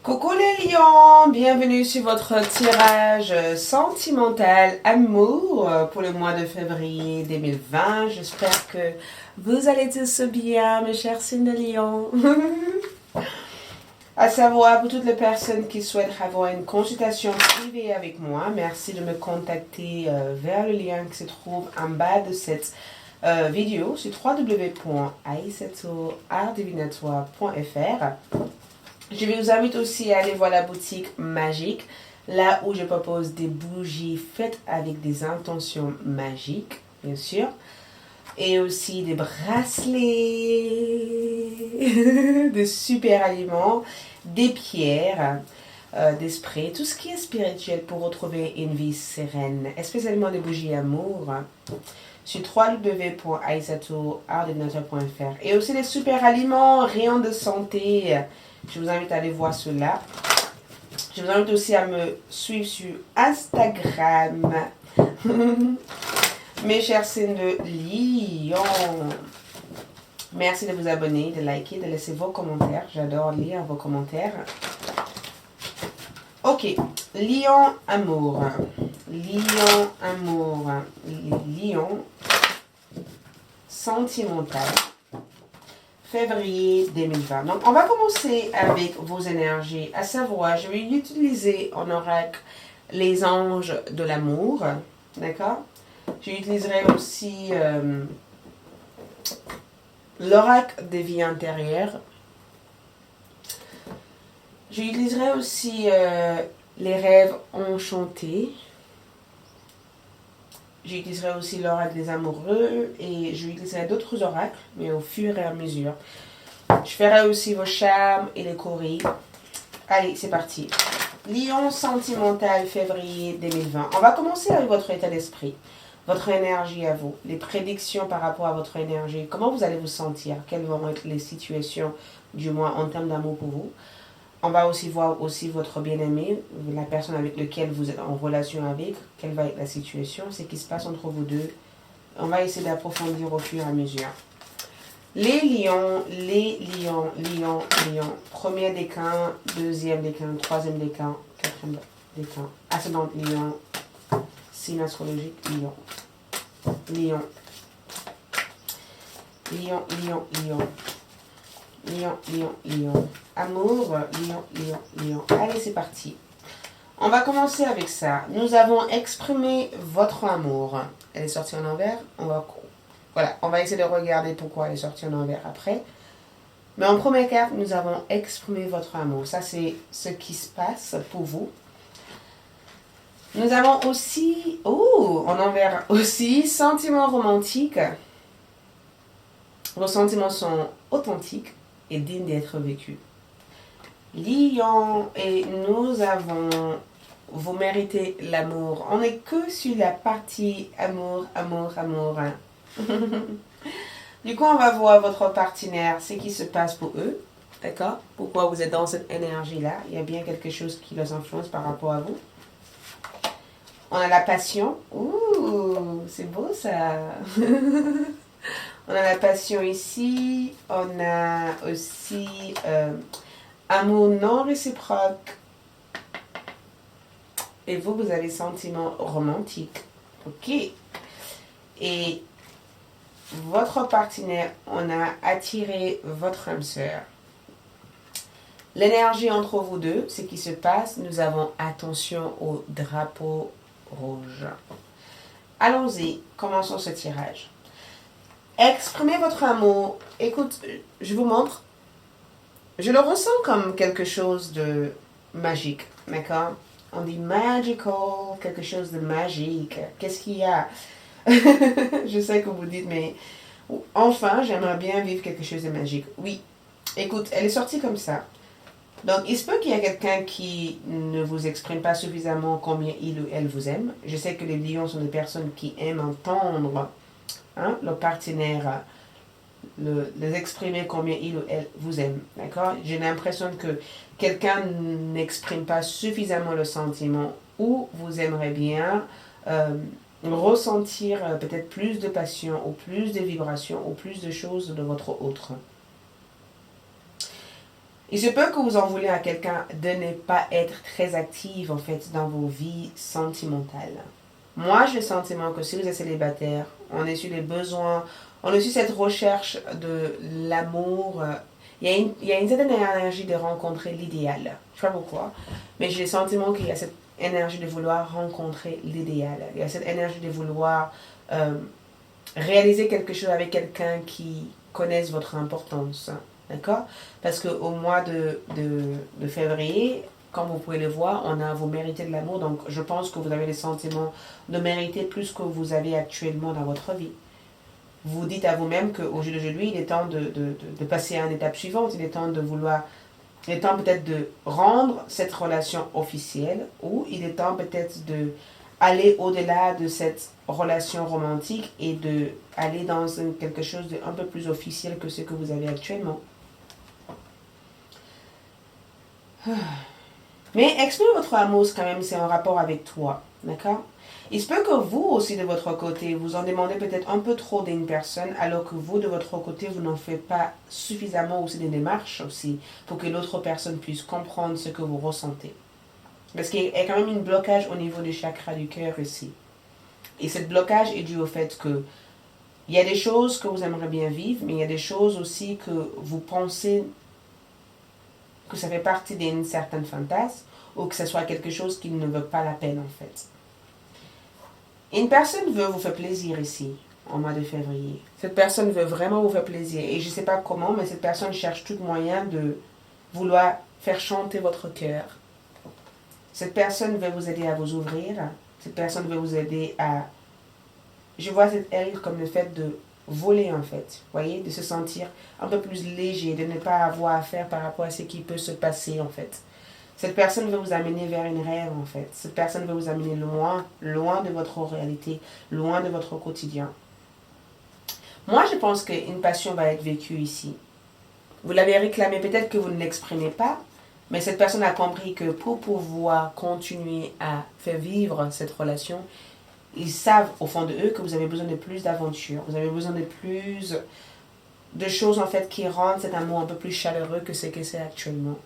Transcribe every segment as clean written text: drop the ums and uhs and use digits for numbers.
Coucou les lions, bienvenue sur votre tirage sentimental amour pour le mois de février 2020. J'espère que vous allez tous bien, mes chers signes de lion. À savoir, pour toutes les personnes qui souhaitent avoir une consultation privée avec moi, merci de me contacter vers le lien qui se trouve en bas de cette vidéo sur www.aisatoartdivinatoire.fr. Je vous invite aussi à aller voir la boutique magique, là où je propose des bougies faites avec des intentions magiques, bien sûr. Et aussi des bracelets, des super aliments, des pierres, des sprays, tout ce qui est spirituel pour retrouver une vie sereine, spécialement des bougies amour, sur www.aisatoartdivinatoire.fr. Et aussi des super aliments, rayons de santé. Je vous invite à aller voir cela. Je vous invite aussi à me suivre sur Instagram. Mes chers signes de lion. Merci de vous abonner, de liker, de laisser vos commentaires. J'adore lire vos commentaires. Ok. Lion amour. Lion amour. Lion sentimental. Février 2020. Donc, on va commencer avec vos énergies. À savoir, je vais utiliser en oracle les anges de l'amour. D'accord? J'utiliserai aussi l'oracle des vies intérieures. J'utiliserai aussi les rêves enchantés. J'utiliserai aussi l'oracle des amoureux et j'utiliserai d'autres oracles, mais au fur et à mesure. Je ferai aussi vos charmes et les courriers. Allez, c'est parti. Lion sentimental, février 2020. On va commencer avec votre état d'esprit, votre énergie à vous, les prédictions par rapport à votre énergie. Comment vous allez vous sentir? Quelles vont être les situations du mois en termes d'amour pour vous? On va aussi voir aussi votre bien-aimé, la personne avec laquelle vous êtes en relation avec, quelle va être la situation, ce qui se passe entre vous deux. On va essayer d'approfondir au fur et à mesure. Les lions, lions. Premier décan, deuxième décan, troisième décan, quatrième décan. Ascendant lion, signe astrologique, lion. Lion. Lion. Lion. Amour, lion. Allez, c'est parti. On va commencer avec ça. Nous avons exprimé votre amour. Elle est sortie en envers. On va essayer de regarder pourquoi elle est sortie en envers après. Mais en première carte, nous avons exprimé votre amour. Ça, c'est ce qui se passe pour vous. Nous avons aussi, en envers aussi, sentiments romantiques. Vos sentiments sont authentiques et digne d'être vécu. Lion, et nous avons, vous méritez l'amour. On n'est que sur la partie amour. Du coup, on va voir votre partenaire, ce qui se passe pour eux. D'accord? Pourquoi vous êtes dans cette énergie-là? Il y a bien quelque chose qui les influence par rapport à vous. On a la passion. Ouh, c'est beau ça. On a la passion ici. On a aussi amour non réciproque. Et vous avez sentiments romantiques. Ok. Et votre partenaire, on a attiré votre âme sœur. L'énergie entre vous deux, ce qui se passe, nous avons attention au drapeau rouge. Allons-y, commençons ce tirage. Exprimez votre amour. Écoute, je vous montre. Je le ressens comme quelque chose de magique, d'accord? On dit magical, quelque chose de magique. Qu'est-ce qu'il y a? Je sais que vous dites, mais enfin, j'aimerais bien vivre quelque chose de magique. Oui, écoute, elle est sortie comme ça. Donc, il se peut qu'il y ait quelqu'un qui ne vous exprime pas suffisamment combien il ou elle vous aime. Je sais que les lions sont des personnes qui aiment entendre leur partenaire les exprimer combien il ou elle vous aime. D'accord? J'ai l'impression que quelqu'un n'exprime pas suffisamment le sentiment ou vous aimeriez bien ressentir peut-être plus de passion ou plus de vibrations ou plus de choses de votre autre. Il se peut que vous en voulez à quelqu'un de ne pas être très active en fait dans vos vies sentimentales. Moi, j'ai le sentiment que si vous êtes célibataire, on est sur les besoins, on est sur cette recherche de l'amour. Il y a une certaine énergie de rencontrer l'idéal. Je ne sais pas pourquoi, mais j'ai le sentiment qu'il y a cette énergie de vouloir rencontrer l'idéal. Il y a cette énergie de vouloir réaliser quelque chose avec quelqu'un qui connaisse votre importance. D'accord? Parce qu'au mois de février, comme vous pouvez le voir, on a vous méritez de l'amour. Donc, je pense que vous avez le sentiment de mériter plus que vous avez actuellement dans votre vie. Vous dites à vous-même qu'au jour d'aujourd'hui, il est temps de passer à une étape suivante. Il est temps de vouloir... Il est temps peut-être de rendre cette relation officielle ou il est temps peut-être de aller au-delà de cette relation romantique et de aller dans quelque chose d'un peu plus officiel que ce que vous avez actuellement. Mais exprimer votre amour, quand même, c'est en rapport avec toi. D'accord? Il se peut que vous aussi, de votre côté, vous en demandez peut-être un peu trop d'une personne, alors que vous, de votre côté, vous n'en faites pas suffisamment aussi des démarches aussi, pour que l'autre personne puisse comprendre ce que vous ressentez. Parce qu'il y a quand même un blocage au niveau du chakra du cœur ici. Et ce blocage est dû au fait que il y a des choses que vous aimeriez bien vivre, mais il y a des choses aussi que vous pensez que ça fait partie d'une certaine fantasme ou que ce soit quelque chose qui ne veut pas la peine en fait. Une personne veut vous faire plaisir ici, au mois de février. Cette personne veut vraiment vous faire plaisir. Et je ne sais pas comment, mais cette personne cherche tout moyen de vouloir faire chanter votre cœur. Cette personne veut vous aider à vous ouvrir. Cette personne veut vous aider à... Je vois cette elle comme le fait de voler en fait. Voyez, de se sentir un peu plus léger, de ne pas avoir à faire par rapport à ce qui peut se passer en fait. Cette personne veut vous amener vers une rêve en fait. Cette personne veut vous amener loin, loin de votre réalité, loin de votre quotidien. Moi, je pense qu'une passion va être vécue ici. Vous l'avez réclamé, peut-être que vous ne l'exprimez pas, mais cette personne a compris que pour pouvoir continuer à faire vivre cette relation, ils savent au fond de eux que vous avez besoin de plus d'aventures, vous avez besoin de plus de choses en fait qui rendent cet amour un peu plus chaleureux que ce que c'est actuellement.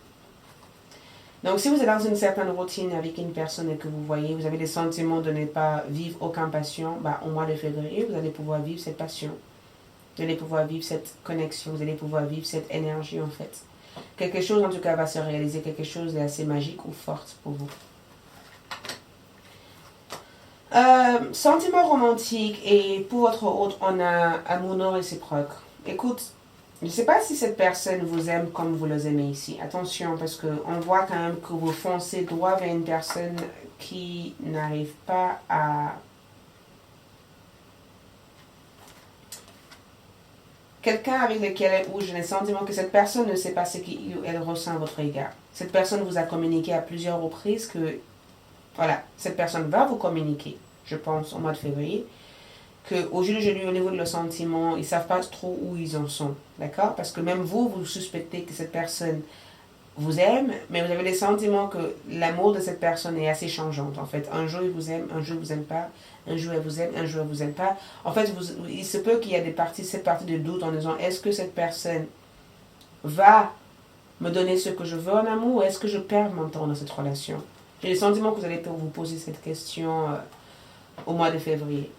Donc si vous êtes dans une certaine routine avec une personne et que vous voyez, vous avez le sentiment de ne pas vivre aucune passion, au mois de février, vous allez pouvoir vivre cette passion. Vous allez pouvoir vivre cette connexion, vous allez pouvoir vivre cette énergie en fait. Quelque chose en tout cas va se réaliser, quelque chose d'assez magique ou forte pour vous. Sentiment romantique et pour votre hôte, on a amour non réciproque. Écoute, je ne sais pas si cette personne vous aime comme vous les aimez ici. Attention, parce qu'on voit quand même que vous foncez droit vers une personne qui n'arrive pas à... Quelqu'un avec lequel où j'ai le sentiment que cette personne ne sait pas ce qu'il ou elle ressent à votre égard. Cette personne vous a communiqué à plusieurs reprises que, voilà, cette personne va vous communiquer, je pense, au mois de février, qu'au jour d'aujourd'hui, au niveau de leurs sentiments, ils ne savent pas trop où ils en sont, d'accord? Parce que même vous, vous suspectez que cette personne vous aime, mais vous avez le sentiment que l'amour de cette personne est assez changeante, en fait. Un jour, il vous aime, un jour, il ne vous aime pas, un jour, elle vous aime, un jour, elle ne vous aime pas. En fait, il se peut qu'il y ait cette partie de doute en disant, est-ce que cette personne va me donner ce que je veux en amour ou est-ce que je perds mon temps dans cette relation? J'ai le sentiment que vous allez vous poser cette question au mois de février.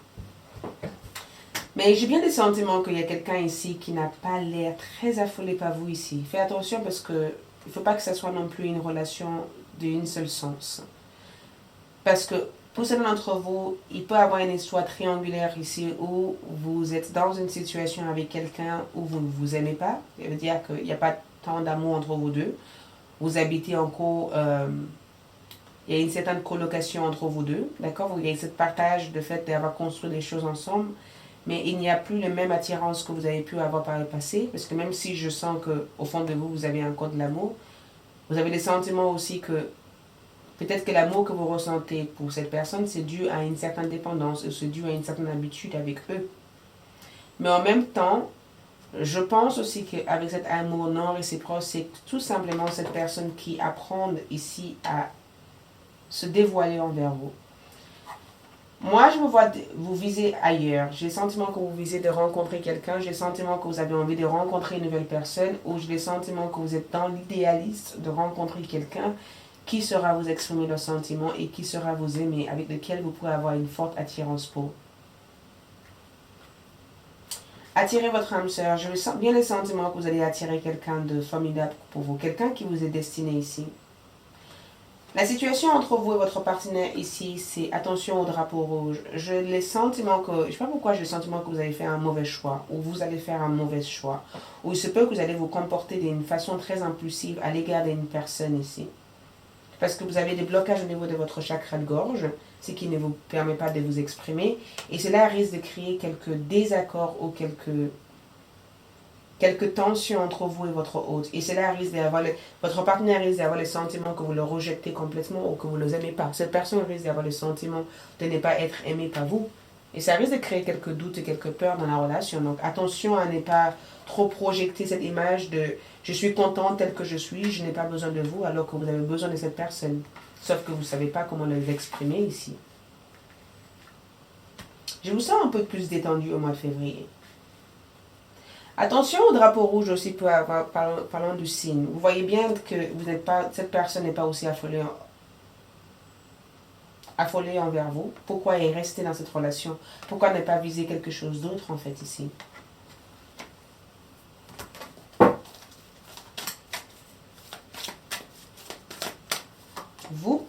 Mais j'ai bien le sentiment qu'il y a quelqu'un ici qui n'a pas l'air très affolé par vous ici. Faites attention parce que il ne faut pas que ce soit non plus une relation d'une seule sens. Parce que pour certains d'entre vous, il peut y avoir une histoire triangulaire ici où vous êtes dans une situation avec quelqu'un où vous ne vous aimez pas. Ça veut dire qu'il n'y a pas tant d'amour entre vous deux. Vous habitez en il y a une certaine colocation entre vous deux. D'accord? Il y a ce partage de fait d'avoir construit des choses ensemble. Mais il n'y a plus la même attirance que vous avez pu avoir par le passé. Parce que même si je sens qu'au fond de vous, vous avez encore de l'amour, vous avez le sentiment aussi que peut-être que l'amour que vous ressentez pour cette personne, c'est dû à une certaine dépendance, et c'est dû à une certaine habitude avec eux. Mais en même temps, je pense aussi qu'avec cet amour non réciproque, c'est tout simplement cette personne qui apprend ici à se dévoiler envers vous. Moi, je vous vois vous viser ailleurs. J'ai le sentiment que vous visez de rencontrer quelqu'un. J'ai le sentiment que vous avez envie de rencontrer une nouvelle personne. Ou j'ai le sentiment que vous êtes dans l'idéaliste de rencontrer quelqu'un qui saura vous exprimer leurs sentiments et qui saura vous aimer, avec lequel vous pourrez avoir une forte attirance pour. Attirez votre âme sœur. Je sens bien le sentiment que vous allez attirer quelqu'un de formidable pour vous. Quelqu'un qui vous est destiné ici. La situation entre vous et votre partenaire ici, c'est attention au drapeau rouge. J'ai le sentiment que, je ne sais pas pourquoi j'ai le sentiment que vous avez fait un mauvais choix, ou vous allez faire un mauvais choix, ou il se peut que vous allez vous comporter d'une façon très impulsive à l'égard d'une personne ici. Parce que vous avez des blocages au niveau de votre chakra de gorge, ce qui ne vous permet pas de vous exprimer, et cela risque de créer quelques désaccords ou quelques tensions entre vous et votre hôte. Et cela risque d'avoir, votre partenaire risque d'avoir le sentiment que vous le rejetez complètement ou que vous ne les aimez pas. Cette personne risque d'avoir le sentiment de ne pas être aimée par vous. Et ça risque de créer quelques doutes et quelques peurs dans la relation. Donc attention à ne pas trop projeter cette image de je suis contente telle que je suis, je n'ai pas besoin de vous alors que vous avez besoin de cette personne. Sauf que vous ne savez pas comment l'exprimer ici. Je vous sens un peu plus détendu au mois de février. Attention au drapeau rouge aussi, parlant du signe. Vous voyez bien que vous n'êtes pas, cette personne n'est pas aussi affolée envers vous. Pourquoi est restée dans cette relation? Pourquoi ne pas viser quelque chose d'autre en fait ici? Vous,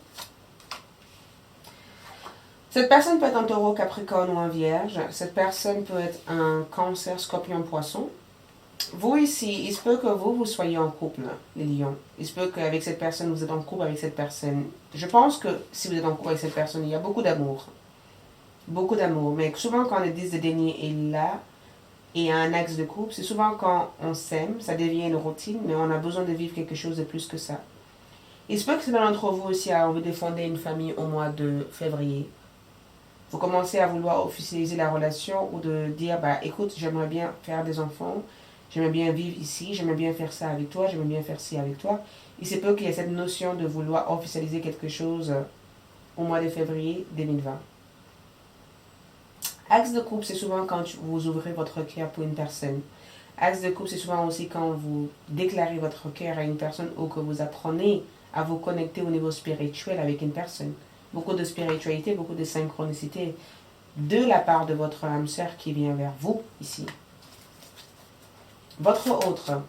cette personne peut être un taureau, capricorne ou un vierge. Cette personne peut être un cancer, scorpion, poisson. Vous ici, il se peut que vous soyez en couple, les lions. Il se peut qu'avec cette personne, vous êtes en couple avec cette personne. Je pense que si vous êtes en couple avec cette personne, il y a beaucoup d'amour. Beaucoup d'amour. Mais souvent quand le 10 de denier est là, et un axe de couple, c'est souvent quand on s'aime, ça devient une routine, mais on a besoin de vivre quelque chose de plus que ça. Il se peut que certains d'entre vous aussi a envie de fonder une famille au mois de février. Vous commencez à vouloir officialiser la relation ou de dire, bah écoute, j'aimerais bien faire des enfants, j'aimerais bien vivre ici, j'aimerais bien faire ça avec toi, j'aimerais bien faire ci avec toi. Il se peut qu'il y ait cette notion de vouloir officialiser quelque chose au mois de février 2020. Axe de couple, c'est souvent quand vous ouvrez votre cœur pour une personne. Axe de couple, c'est souvent aussi quand vous déclarez votre cœur à une personne ou que vous apprenez à vous connecter au niveau spirituel avec une personne. Beaucoup de spiritualité, beaucoup de synchronicité de la part de votre âme sœur qui vient vers vous ici. Votre autre.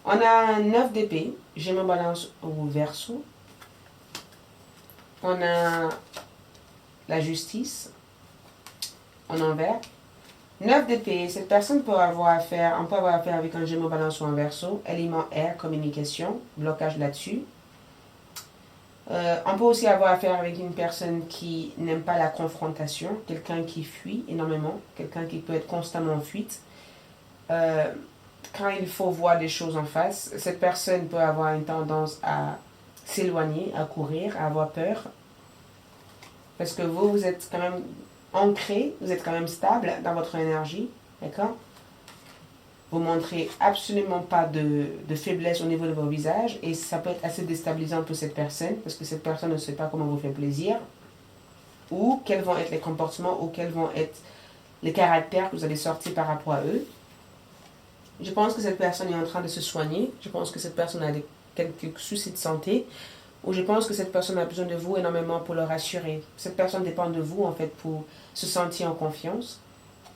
On a un 9 d'épée, Gémeaux, Balance au Verseau. On a la justice en envers. 9 d'épée, cette personne peut avoir affaire, on peut avoir affaire avec un Gémeaux, Balance ou un Verseau. Élément air, communication, blocage là-dessus. On peut aussi avoir affaire avec une personne qui n'aime pas la confrontation, quelqu'un qui fuit énormément, quelqu'un qui peut être constamment en fuite. Quand il faut voir les choses en face, cette personne peut avoir une tendance à s'éloigner, à courir, à avoir peur. Parce que vous êtes quand même ancré, vous êtes quand même stable dans votre énergie, d'accord? Vous montrez absolument pas de faiblesse au niveau de vos visages et ça peut être assez déstabilisant pour cette personne parce que cette personne ne sait pas comment vous faire plaisir ou quels vont être les comportements ou quels vont être les caractères que vous allez sortir par rapport à eux. Je pense que cette personne est en train de se soigner. Je pense que cette personne a quelques soucis de santé ou je pense que cette personne a besoin de vous énormément pour le rassurer. Cette personne dépend de vous en fait pour se sentir en confiance.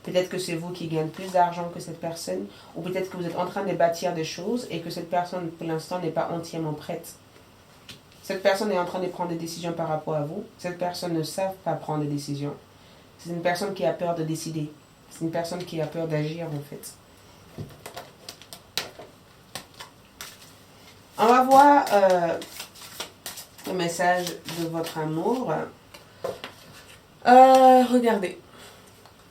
Peut-être que c'est vous qui gagnez plus d'argent que cette personne, ou peut-être que vous êtes en train de bâtir des choses et que cette personne, pour l'instant, n'est pas entièrement prête. Cette personne est en train de prendre des décisions par rapport à vous. Cette personne ne sait pas prendre des décisions. C'est une personne qui a peur de décider. C'est une personne qui a peur d'agir, en fait. On va voir le message de votre amour. Regardez.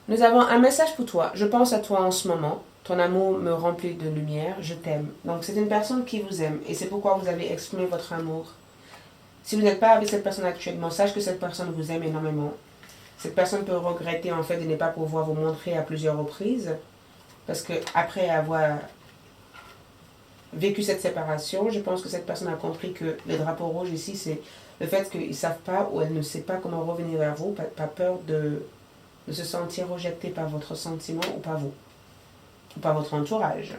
Nous avons un message pour toi. Je pense à toi en ce moment. Ton amour me remplit de lumière. Je t'aime. Donc c'est une personne qui vous aime. Et c'est pourquoi vous avez exprimé votre amour. Si vous n'êtes pas avec cette personne actuellement, sache que cette personne vous aime énormément. Cette personne peut regretter en fait de ne pas pouvoir vous montrer à plusieurs reprises. Parce que après avoir vécu cette séparation. Je pense que cette personne a compris que le drapeau rouge ici, c'est le fait qu'ils ne savent pas ou elle ne sait pas comment revenir vers vous, pas peur de se sentir rejeté par votre sentiment ou par vous, ou par votre entourage.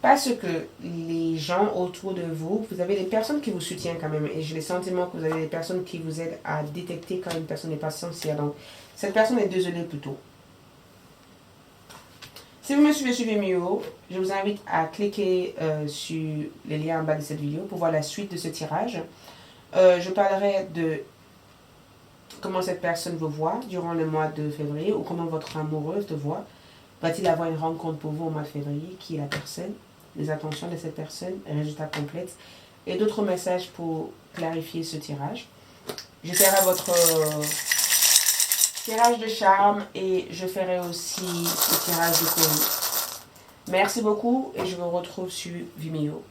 Parce que les gens autour de vous, vous avez des personnes qui vous soutiennent quand même. Et j'ai le sentiment que vous avez des personnes qui vous aident à détecter quand une personne n'est pas sincère. Donc, cette personne est désolée plutôt. Si vous me suivez sur Vimeo, je vous invite à cliquer sur les liens en bas de cette vidéo pour voir la suite de ce tirage. Je parlerai de comment cette personne vous voit durant le mois de février ou comment votre amoureuse te voit. Va-t-il avoir une rencontre pour vous au mois de février? Qui est la personne? Les attentions de cette personne, les résultats complets et d'autres messages pour clarifier ce tirage. Je ferai votre tirage de charme et je ferai aussi le tirage de colis. Merci beaucoup et je vous retrouve sur Vimeo.